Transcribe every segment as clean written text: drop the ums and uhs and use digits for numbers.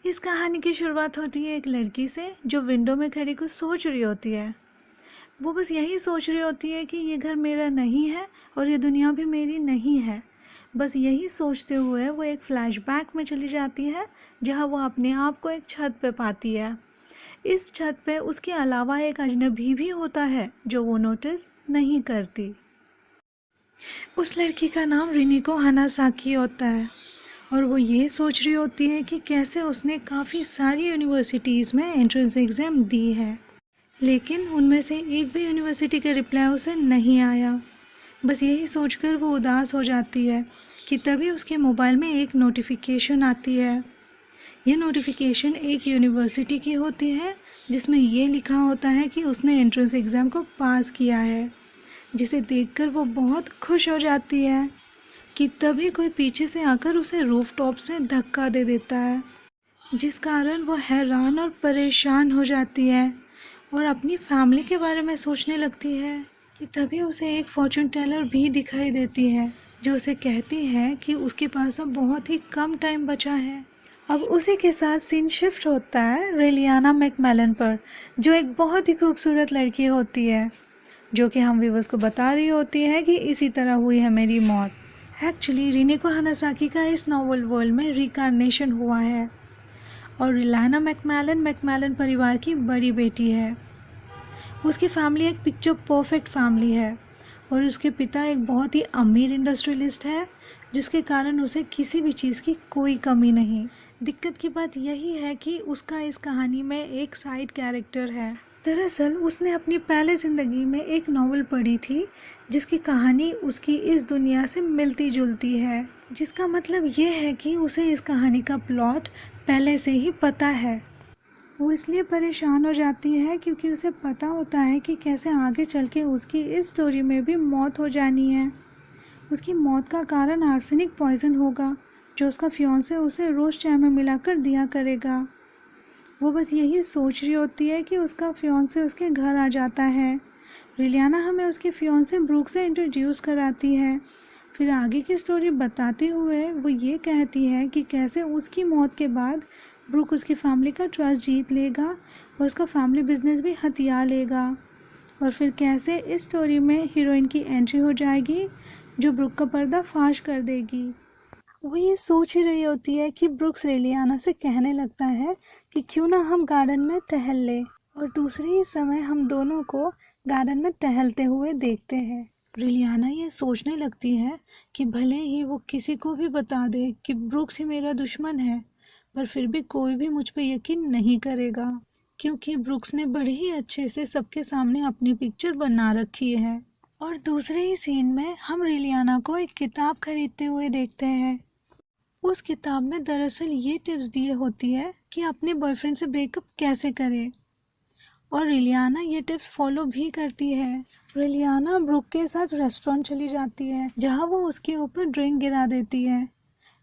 इस कहानी की शुरुआत होती है एक लड़की से जो विंडो में खड़ी कुछ सोच रही होती है। वो बस यही सोच रही होती है कि ये घर मेरा नहीं है और ये दुनिया भी मेरी नहीं है। बस यही सोचते हुए वो एक फ्लैशबैक में चली जाती है जहाँ वो अपने आप को एक छत पे पाती है। इस छत पे उसके अलावा एक अजनबी भी होता है जो वो नोटिस नहीं करती। उस लड़की का नाम रिनिको हानासाकी होता है और वो ये सोच रही होती है कि कैसे उसने काफ़ी सारी यूनिवर्सिटीज़ में एंट्रेंस एग्ज़ाम दी है, लेकिन उनमें से एक भी यूनिवर्सिटी का रिप्लाई उसे नहीं आया। बस यही सोचकर वो उदास हो जाती है कि तभी उसके मोबाइल में एक नोटिफिकेशन आती है। ये नोटिफिकेशन एक यूनिवर्सिटी की होती है जिसमें ये लिखा होता है कि उसने एंट्रेंस एग्ज़ाम को पास किया है, जिसे देखकर वो बहुत खुश हो जाती है कि तभी कोई पीछे से आकर उसे रूफटॉप से धक्का दे देता है, जिस कारण वो हैरान और परेशान हो जाती है और अपनी फैमिली के बारे में सोचने लगती है कि तभी उसे एक फॉर्चून टेलर भी दिखाई देती है जो उसे कहती है कि उसके पास अब बहुत ही कम टाइम बचा है। अब उसी के साथ सीन शिफ्ट होता है रेलियाना मैकमेलन पर, जो एक बहुत ही खूबसूरत लड़की होती है, जो कि हम व्यूवर्स को बता रही होती है कि इसी तरह हुई है मेरी मौत। एक्चुअली रिनिको हानासाकी का इस नॉवल वर्ल्ड में रिकार्नेशन हुआ है और रिलाना मैकमेलन परिवार की बड़ी बेटी है। उसकी फैमिली एक पिक्चर परफेक्ट फैमिली है और उसके पिता एक बहुत ही अमीर इंडस्ट्रियलिस्ट है, जिसके कारण उसे किसी भी चीज़ की कोई कमी नहीं। दिक्कत की बात यही है कि उसका इस कहानी में एक साइड कैरेक्टर है। दरअसल उसने अपनी पहले ज़िंदगी में एक नॉवल पढ़ी थी जिसकी कहानी उसकी इस दुनिया से मिलती जुलती है, जिसका मतलब ये है कि उसे इस कहानी का प्लॉट पहले से ही पता है। वो इसलिए परेशान हो जाती है क्योंकि उसे पता होता है कि कैसे आगे चल के उसकी इस स्टोरी में भी मौत हो जानी है। उसकी मौत का कारण आर्सेनिक पॉइजन होगा जो उसका फियांसे उसे रोज़ चाय में मिलाकर दिया करेगा। वो बस यही सोच रही होती है कि उसका फियांसे उसके घर आ जाता है। रिलियाना हमें उसके फियांसे ब्रूक से इंट्रोड्यूस कराती है। फिर आगे की स्टोरी बताते हुए वो ये कहती है कि कैसे उसकी मौत के बाद ब्रूक उसकी फैमिली का ट्रस्ट जीत लेगा और उसका फैमिली बिजनेस भी हथिया लेगा, और फिर कैसे इस स्टोरी में हीरोइन की एंट्री हो जाएगी जो ब्रूक का पर्दा फाश कर देगी। वो ये सोच ही रही होती है कि ब्रूक्स रेलियाना से कहने लगता है कि क्यों ना हम गार्डन में टहल ले, और दूसरे ही समय हम दोनों को गार्डन में टहलते हुए देखते हैं। रेलियाना ये सोचने लगती है कि भले ही वो किसी को भी बता दे कि ब्रूक्स ही मेरा दुश्मन है, पर फिर भी कोई भी मुझ पे यकीन नहीं करेगा क्योंकि ब्रूक्स ने बड़े ही अच्छे से सबके सामने अपनी पिक्चर बना रखी है। और दूसरे ही सीन में हम रेलियाना को एक किताब खरीदते हुए देखते हैं। उस किताब में दरअसल ये टिप्स दिए होती है कि अपने बॉयफ्रेंड से ब्रेकअप कैसे करें, और रिलियाना ये टिप्स फॉलो भी करती है। रिलियाना ब्रूक के साथ रेस्टोरेंट चली जाती है जहाँ वो उसके ऊपर ड्रिंक गिरा देती है।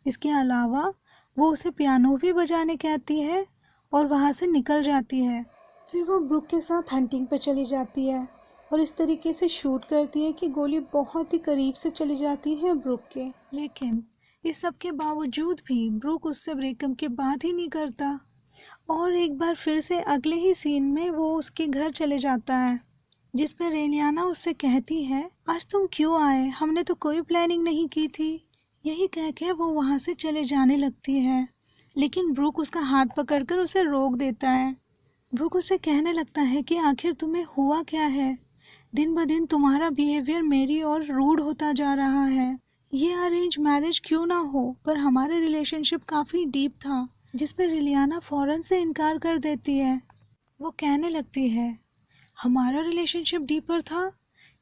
इसके अलावा वो उसे पियानो भी बजाने कहती है और वहाँ से निकल जाती है। फिर वो ब्रूक के साथ हंटिंग पे चली जाती है और इस तरीके से शूट करती है कि गोली बहुत ही करीब से चली जाती है ब्रूक के। लेकिन इस सब के बावजूद भी ब्रूक उससे ब्रेकअप के बाद ही नहीं करता, और एक बार फिर से अगले ही सीन में वो उसके घर चले जाता है, जिस पर रेलियाना उससे कहती है, आज तुम क्यों आए, हमने तो कोई प्लानिंग नहीं की थी। यही कह के वो वहाँ से चले जाने लगती है, लेकिन ब्रूक उसका हाथ पकड़कर उसे रोक देता है। ब्रूक उसे कहने लगता है कि आखिर तुम्हें हुआ क्या है, दिन ब दिन तुम्हारा बिहेवियर मेरी और रूड होता जा रहा है। ये अरेंज मैरिज क्यों ना हो, पर हमारा रिलेशनशिप काफ़ी डीप था, जिस पर रिलियाना फ़ौरन से इनकार कर देती है। वो कहने लगती है, हमारा रिलेशनशिप डीपर था,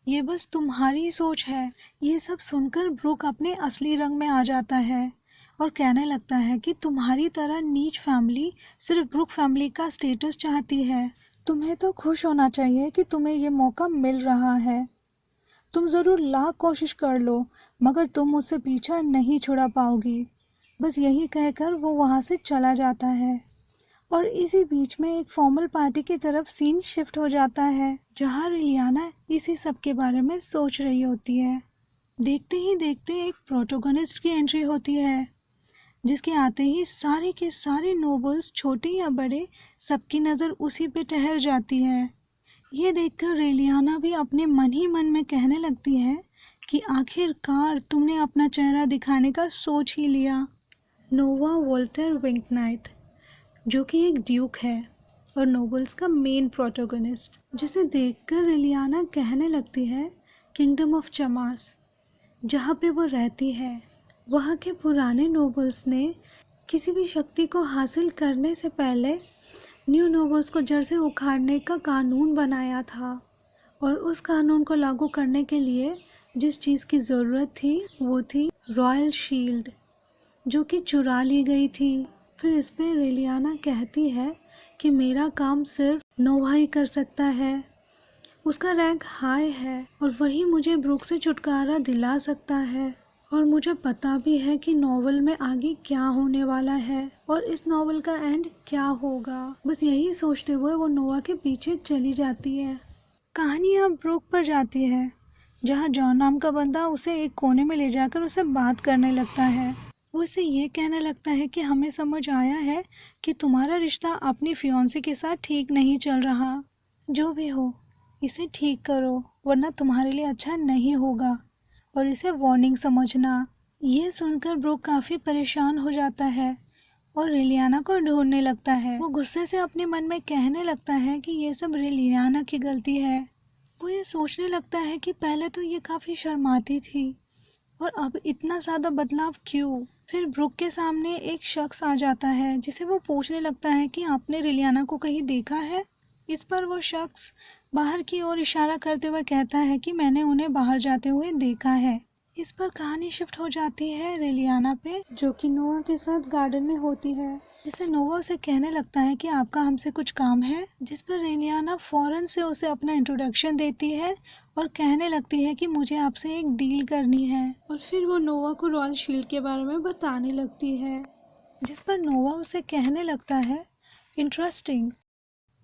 ये बस तुम्हारी सोच है। ये सब सुनकर ब्रूक अपने असली रंग में आ जाता है और कहने लगता है कि तुम्हारी तरह नीच फैमिली सिर्फ ब्रूक फैमिली का स्टेटस चाहती है। तुम्हें तो खुश होना चाहिए कि तुम्हें ये मौका मिल रहा है। तुम ज़रूर लाख कोशिश कर लो, मगर तुम मुझसे पीछा नहीं छुड़ा पाओगी। बस यही कहकर वो वहाँ से चला जाता है। और इसी बीच में एक फॉर्मल पार्टी की तरफ सीन शिफ्ट हो जाता है जहाँ रिलियाना इसी सब के बारे में सोच रही होती है। देखते ही देखते एक प्रोटोगनिस्ट की एंट्री होती है जिसके आते ही सारे के सारे नोबल्स, छोटे या बड़े, सबकी नज़र उसी पे ठहर जाती है। ये देखकर रेलियाना भी अपने मन ही मन में कहने लगती है कि आखिरकार तुमने अपना चेहरा दिखाने का सोच ही लिया। नोवा वॉल्टर विंकनाइट, जो कि एक ड्यूक है और नोबल्स का मेन प्रोटोगनिस्ट, जिसे देखकर रेलियाना कहने लगती है किंगडम ऑफ चमास, जहाँ पे वो रहती है, वहाँ के पुराने नोबल्स ने किसी भी शक्ति को हासिल करने से पहले न्यू नोबल्स को जड़ से उखाड़ने का कानून बनाया था। और उस कानून को लागू करने के लिए जिस चीज़ की ज़रूरत थी वो थी रॉयल शील्ड, जो कि चुरा ली गई थी। फिर इस पे रेलियाना कहती है कि मेरा काम सिर्फ नोवा ही कर सकता है, उसका रैंक हाई है और वही मुझे ब्रूक से छुटकारा दिला सकता है। और मुझे पता भी है कि नॉवल में आगे क्या होने वाला है और इस नॉवल का एंड क्या होगा। बस यही सोचते हुए वो नोवा के पीछे चली जाती है। कहानी अब ब्रूक पर जाती है, जहाँ जॉन नाम का बंदा उसे एक कोने में ले जाकर उससे बात करने लगता है। वो उसे ये कहने लगता है कि हमें समझ आया है कि तुम्हारा रिश्ता अपनी फियांसे के साथ ठीक नहीं चल रहा। जो भी हो, इसे ठीक करो, वरना तुम्हारे लिए अच्छा नहीं होगा और इसे वार्निंग समझना। ये सुनकर ब्रूक काफ़ी परेशान हो जाता है और रेलियाना को ढूंढने लगता है। वो गुस्से से अपने मन में कहने लगता है कि ये सब रेलियाना की गलती है। वो ये सोचने लगता है कि पहले तो ये काफ़ी शर्माती थी और अब इतना ज़्यादा बदलाव क्यों। फिर ब्रूक के सामने एक शख्स आ जाता है, जिसे वो पूछने लगता है कि आपने रेलियाना को कहीं देखा है। इस पर वो शख्स बाहर की ओर इशारा करते हुए कहता है कि मैंने उन्हें बाहर जाते हुए देखा है। इस पर कहानी शिफ्ट हो जाती है रेलियाना पे, जो कि नोवा के साथ गार्डन में होती है, जिसे नोवा उसे कहने लगता है कि आपका हमसे कुछ काम है। जिस पर रेलियाना फौरन से उसे अपना इंट्रोडक्शन देती है और कहने लगती है कि मुझे आपसे एक डील करनी है। और फिर वो नोवा को रॉयल शील्ड के बारे में बताने लगती है, जिस पर नोवा उसे कहने लगता है इंटरेस्टिंग,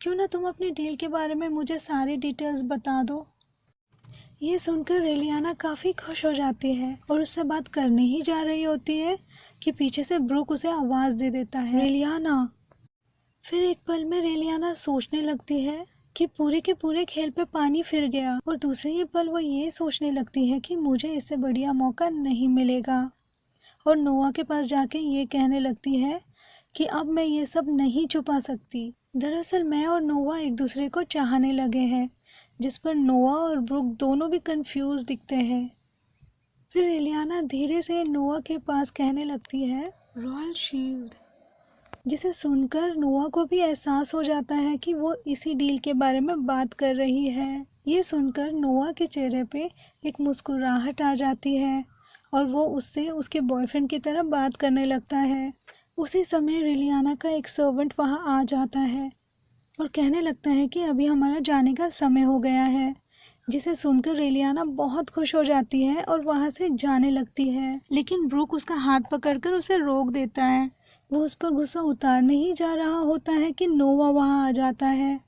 क्यों ना तुम अपनी डील के बारे में मुझे सारी डिटेल्स बता दो। ये सुनकर रेलियाना काफ़ी खुश हो जाती है और उससे बात करने ही जा रही होती है कि पीछे से ब्रूक उसे आवाज़ दे देता है, रेलियाना। फिर एक पल में रेलियाना सोचने लगती है कि पूरे के पूरे खेल पे पानी फिर गया और दूसरे ही पल वो ये सोचने लगती है कि मुझे इससे बढ़िया मौका नहीं मिलेगा और नोवा के पास जाके ये कहने लगती है कि अब मैं ये सब नहीं छुपा सकती। दरअसल मैं और नोवा एक दूसरे को चाहने लगे हैं, जिस पर नोवा और ब्रूक दोनों भी कंफ्यूज दिखते हैं। फिर रेलियाना धीरे से नोवा के पास कहने लगती है रॉयल शील्ड, जिसे सुनकर नोवा को भी एहसास हो जाता है कि वो इसी डील के बारे में बात कर रही है। ये सुनकर नोवा के चेहरे पे एक मुस्कुराहट आ जाती है और वो उससे उसके बॉयफ्रेंड की तरह बात करने लगता है। उसी समय रेलियाना का एक सर्वेंट वहाँ आ जाता है और कहने लगता है कि अभी हमारा जाने का समय हो गया है, जिसे सुनकर रेलियाना बहुत खुश हो जाती है और वहाँ से जाने लगती है। लेकिन ब्रूक उसका हाथ पकड़कर उसे रोक देता है। वो उस पर गुस्सा उतारने ही जा रहा होता है कि नोवा वहाँ आ जाता है।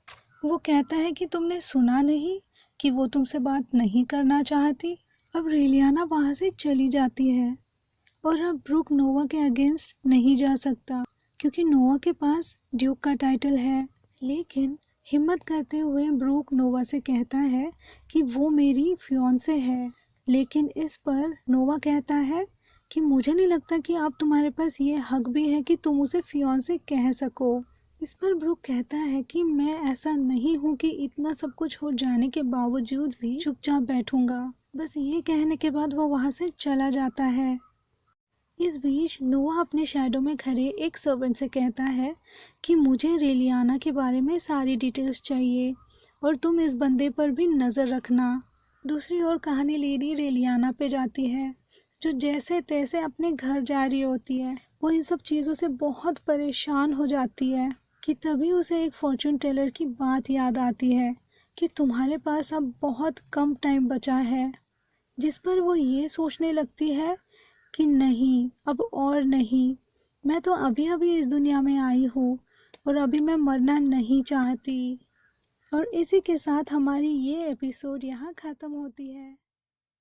वो कहता है कि तुमने सुना नहीं कि वो तुमसे बात नहीं करना चाहती। अब रेलियाना वहाँ से चली जाती है और अब ब्रूक नोवा के अगेंस्ट नहीं जा सकता, क्योंकि नोवा के पास ड्यूक का टाइटल है। लेकिन हिम्मत करते हुए ब्रूक नोवा से कहता है कि वो मेरी फियांसे है। लेकिन इस पर नोवा कहता है कि मुझे नहीं लगता कि अब तुम्हारे पास ये हक भी है कि तुम उसे फियांसे कह सको। इस पर ब्रूक कहता है कि मैं ऐसा नहीं हूँ कि इतना सब कुछ हो जाने के बावजूद भी चुपचाप बैठूंगा। बस ये कहने के बाद वो वहाँ से चला जाता है। इस बीच नोवा अपने शैडो में खड़े एक सर्वेंट से कहता है कि मुझे रेलियाना के बारे में सारी डिटेल्स चाहिए और तुम इस बंदे पर भी नज़र रखना। दूसरी ओर कहानी लेडी रेलियाना पे जाती है, जो जैसे तैसे अपने घर जा रही होती है। वो इन सब चीज़ों से बहुत परेशान हो जाती है कि तभी उसे एक फॉर्चून टेलर की बात याद आती है कि तुम्हारे पास अब बहुत कम टाइम बचा है। जिस पर वो ये सोचने लगती है कि नहीं, अब और नहीं, मैं तो अभी अभी इस दुनिया में आई हूँ और अभी मैं मरना नहीं चाहती। और इसी के साथ हमारी ये एपिसोड यहाँ ख़त्म होती है।